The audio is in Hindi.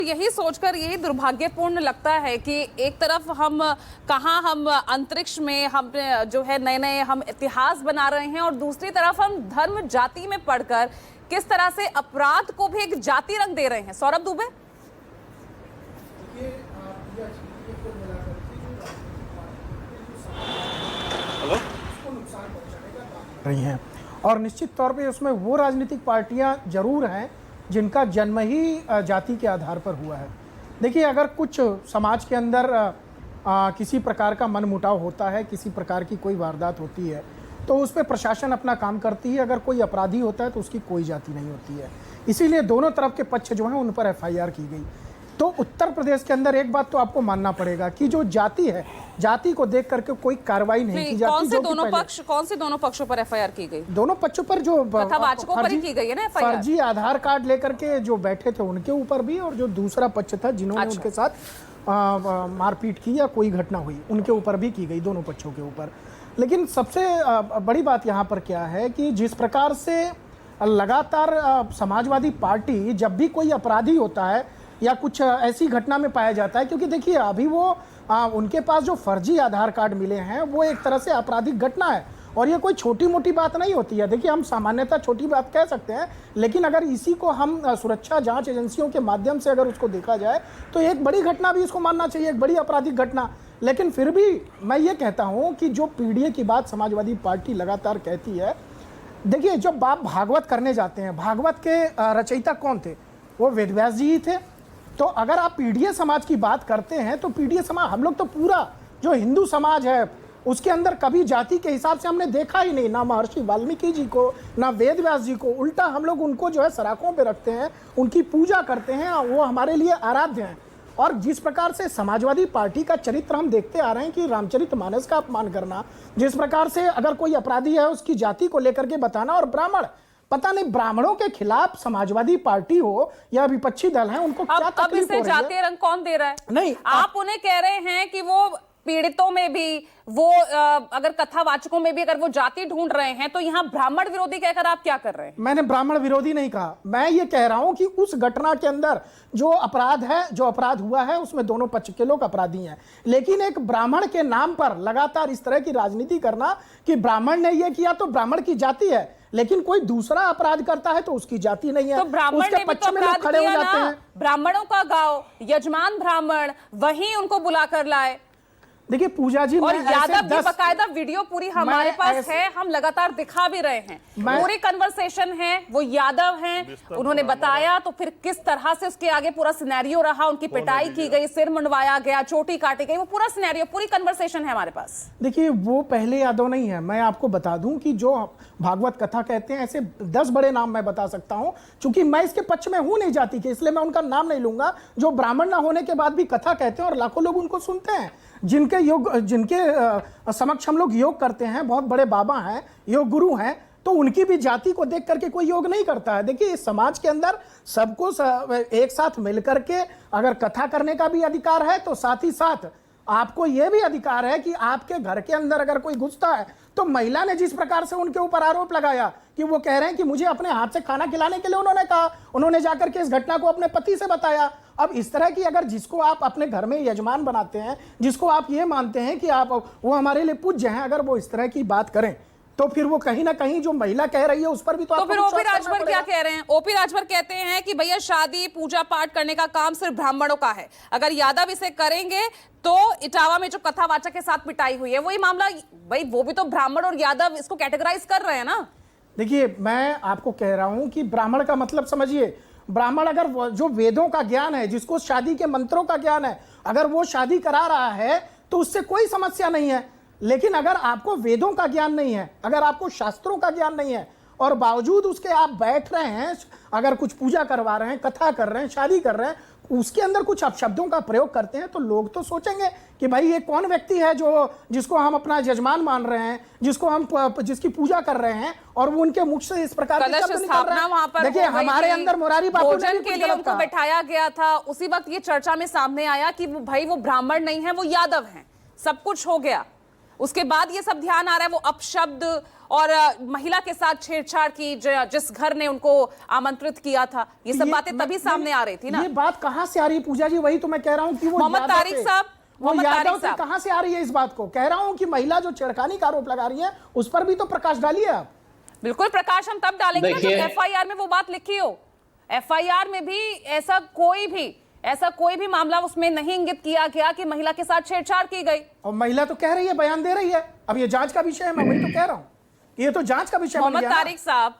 यही सोचकर यही दुर्भाग्यपूर्ण लगता है कि एक तरफ हम अंतरिक्ष में हम जो है नए नए हम इतिहास बना रहे हैं और दूसरी तरफ हम धर्म जाति में पढ़कर किस तरह से अपराध को भी एक जाति रंग दे रहे हैं। सौरभ दुबे, रही हैं और निश्चित तौर पे उसमें वो राजनीतिक पार्टियां जरूर हैं जिनका जन्म ही जाति के आधार पर हुआ है। देखिए, अगर कुछ समाज के अंदर किसी प्रकार का मनमुटाव होता है, किसी प्रकार की कोई वारदात होती है, तो उस पर प्रशासन अपना काम करती है। अगर कोई अपराधी होता है तो उसकी कोई जाति नहीं होती है। इसीलिए दोनों तरफ के पक्ष जो हैं उन पर एफआईआर की गई। तो उत्तर प्रदेश के अंदर एक बात तो आपको मानना पड़ेगा कि जो जाति है, जाति को देख करके कोई कार्रवाई नहीं की जाती। कौन से दोनों पक्षों पर एफआईआर की गई? दोनों पक्षों पर जो कथावाचकों पर ही की गई है ना एफआईआर। फर्जी आधार कार्ड लेकर के जो बैठे थे उनके ऊपर भी, और जो दूसरा पक्ष था जिन्होंने उनके साथ मारपीट की या कोई घटना हुई उनके ऊपर भी की गई, दोनों पक्षों के ऊपर। लेकिन सबसे बड़ी बात यहाँ पर क्या है कि जिस प्रकार से लगातार समाजवादी पार्टी जब भी कोई अपराधी होता है या कुछ ऐसी घटना में पाया जाता है, क्योंकि देखिए अभी वो उनके पास जो फर्जी आधार कार्ड मिले हैं वो एक तरह से आपराधिक घटना है और ये कोई छोटी मोटी बात नहीं होती है। देखिए, हम सामान्यतः छोटी बात कह सकते हैं, लेकिन अगर इसी को हम सुरक्षा जांच एजेंसियों के माध्यम से अगर उसको देखा जाए तो एक बड़ी घटना भी इसको मानना चाहिए, एक बड़ी आपराधिक घटना। लेकिन फिर भी मैं ये कहता हूँ कि जो पीडीए की बात समाजवादी पार्टी लगातार कहती है, देखिए जब आप भागवत करने जाते हैं, भागवत के रचयिता कौन थे? वो वेदव्यास जी ही थे। तो अगर आप पीडीए समाज की बात करते हैं तो पीडीए समाज, हम लोग तो पूरा जो हिंदू समाज है उसके अंदर कभी जाति के हिसाब से हमने देखा ही नहीं, ना महर्षि वाल्मीकि जी को, ना वेदव्यास जी को। उल्टा हम लोग उनको जो है सराखों पे रखते हैं, उनकी पूजा करते हैं, वो हमारे लिए आराध्य हैं। और जिस प्रकार से समाजवादी पार्टी का चरित्र हम देखते आ रहे हैं कि रामचरितमानस का अपमान करना, जिस प्रकार से अगर कोई अपराधी है उसकी जाति को लेकर के बताना, और ब्राह्मण, पता नहीं ब्राह्मणों के खिलाफ समाजवादी पार्टी हो या विपक्षी दल है उनको क्या तकलीफ हो रही है? अब इसे जातीय रंग कौन दे रहा है? नहीं, आप उन्हें कह रहे हैं कि वो पीड़ितों में भी, वो अगर कथावाचकों में भी अगर वो जाति ढूंढ रहे हैं, तो यहाँ ब्राह्मण विरोधी कहकर आप क्या कर रहे हैं? मैंने ब्राह्मण विरोधी नहीं कहा, मैं ये कह रहा हूं कि उस घटना के अंदर जो अपराध है, जो अपराध हुआ है, उसमें दोनों पक्ष के लोग अपराधी हैं। लेकिन एक ब्राह्मण के नाम पर लगातार इस तरह की राजनीति करना कि ब्राह्मण ने ये किया तो ब्राह्मण की जाति है, लेकिन कोई दूसरा अपराध करता है तो उसकी जाति नहीं है, तो ब्राह्मण उसके पक्ष में लोग खड़े हो जाते हैं। ब्राह्मणों का गांव, यजमान ब्राह्मण, वहीं उनको बुलाकर लाए। देखिए पूजा जी, और यादव की बकायदा वीडियो पूरी हमारे पास है, हम लगातार दिखा भी रहे हैं, पूरी कन्वर्सेशन है, वो यादव हैं, उन्होंने बताया। तो फिर किस तरह से उसके आगे पूरा सिनेरियो रहा, उनकी पिटाई की गई, सिर मुंडवाया गया, चोटी काटी गई, वो पूरा सिनेरियो, पूरी कन्वर्सेशन है हमारे पास। देखिए, वो पहले यादव नहीं है। मैं आपको बता दूं कि जो भागवत कथा कहते हैं, ऐसे 10 बड़े नाम मैं बता सकता हूं, चूंकि मैं इसके पक्ष में हूं नहीं जाति के, इसलिए मैं उनका नाम नहीं लूंगा, जो ब्राह्मण ना होने के बाद भी कथा कहते हैं और लाखों लोग उनको सुनते हैं, जिनके समक्ष हम लोग योग करते हैं, बहुत बड़े बाबा हैं, योग गुरु हैं, तो उनकी भी जाति को देख करके कोई योग नहीं करता है। देखिए, इस समाज के अंदर सबको एक साथ मिलकर के अगर कथा करने का भी अधिकार है, तो साथ ही साथ आपको यह भी अधिकार है कि आपके घर के अंदर अगर कोई घुसता है, तो महिला ने जिस प्रकार से उनके ऊपर आरोप लगाया कि वो कह रहे हैं कि मुझे अपने हाथ से खाना खिलाने के लिए उन्होंने कहा, उन्होंने जाकर के इस घटना को अपने पति से बताया। अब इस तरह की अगर जिसको आप अपने घर में यजमान बनाते हैं, जिसको आप ये मानते हैं कि आप वो हमारे लिए पूज्य हैं, अगर वो इस तरह की बात करें, तो फिर वो कहीं ना कहीं जो महिला कह रही है उस पर भी तो फिर ओपी राजभर क्या कह रहे हैं? ओपी राजभर कहते हैं कि भैया शादी पूजा पाठ करने का काम सिर्फ ब्राह्मणों का है, अगर यादव इसे करेंगे तो इटावा में जो कथावाचक के साथ पिटाई हुई है वही मामला, भाई वो भी तो ब्राह्मण और यादव इसको कैटेगराइज कर रहे हैं ना। देखिए, मैं आपको कह रहा हूं कि ब्राह्मण का मतलब समझिए, ब्राह्मण अगर जो वेदों का ज्ञान है, जिसको शादी के मंत्रों का ज्ञान है, अगर वो शादी करा रहा है तो उससे कोई समस्या नहीं है। लेकिन अगर आपको वेदों का ज्ञान नहीं है, अगर आपको शास्त्रों का ज्ञान नहीं है, और बावजूद उसके आप बैठ रहे हैं, अगर कुछ पूजा करवा रहे हैं, कथा कर रहे हैं, शादी कर रहे हैं, उसके अंदर कुछ अपशब्दों का प्रयोग करते हैं, तो लोग तो सोचेंगे कि भाई ये कौन व्यक्ति है जिसको हम अपना यजमान मान रहे हैं, जिसकी पूजा कर रहे हैं, और वो उनके मुख से इस प्रकार की शब्द निकल रहे हैं। देखिए, हमारे अंदर मुरारी बापू ने के लिए उनको बैठाया गया था, उसी वक्त ये चर्चा में सामने आया कि भाई वो ब्राह्मण नहीं है, वो यादव हैं, सब कुछ हो गया। उसके बाद ये सब ध्यान आ रहा है, वो अपशब्द और महिला के साथ छेड़छाड़ की, जिस घर ने उनको आमंत्रित किया था, ये सब बातें तभी सामने आ रही थी ना। ये बात कहां से आ रही है पूजा जी? वही तो मैं कह रहा हूं कि वो मोहम्मद तारिक साहब, वो यादव से कहां से आ रही है इस बात को? कह रहा हूं कि महिला जो छेड़खानी का आरोप लगा रही है उस पर भी तो प्रकाश डालिए आप। बिल्कुल प्रकाश हम तब डालेंगे ना जब एफआईआर में वो बात लिखी हो। एफआईआर में भी ऐसा कोई भी मामला उसमें नहीं इंगित किया गया कि महिला के साथ छेड़छाड़ की गई। और महिला तो कह रही है, बयान दे रही है। अब ये जांच का विषय है, मैं वही तो कह रहा हूं, ये तो जांच का विषय बन गया ना। मोहम्मद तारिक साहब,